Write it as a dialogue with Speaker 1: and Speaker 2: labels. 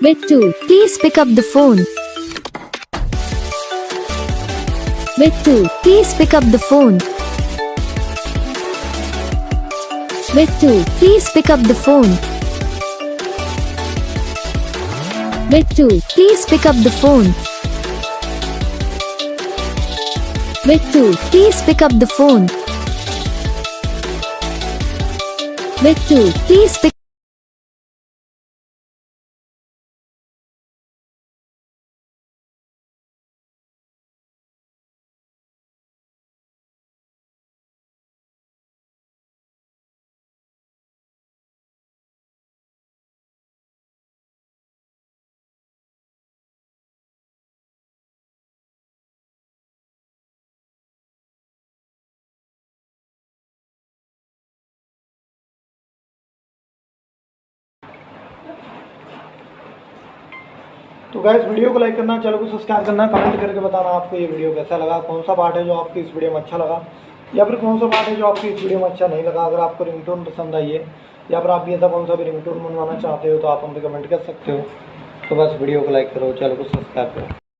Speaker 1: Bittu, please pick up the phone. Bittu, please pick up the phone. Bittu, please pick up the phone. Bittu, please pick up the phone. Bittu, please pick up the phone. Bittu, please pick
Speaker 2: तो guys video को like करना, channel को subscribe करना, comment करके बताना आपको ये video कैसा लगा, कौन सा पार्ट है जो आपको इस वीडियो में अच्छा लगा या फिर कौन सा पार्ट है जो आपको इस वीडियो में अच्छा नहीं लगा। अगर आपको रिंगटोन पसंद आई है या फिर आप भी ऐसा कौन सा भी रिंगटोन बनवाना चाहते हो तो आप हमसे कमेंट कर सकते हो। तो बस वीडियो को लाइक करो, चैनल को सब्सक्राइब करो।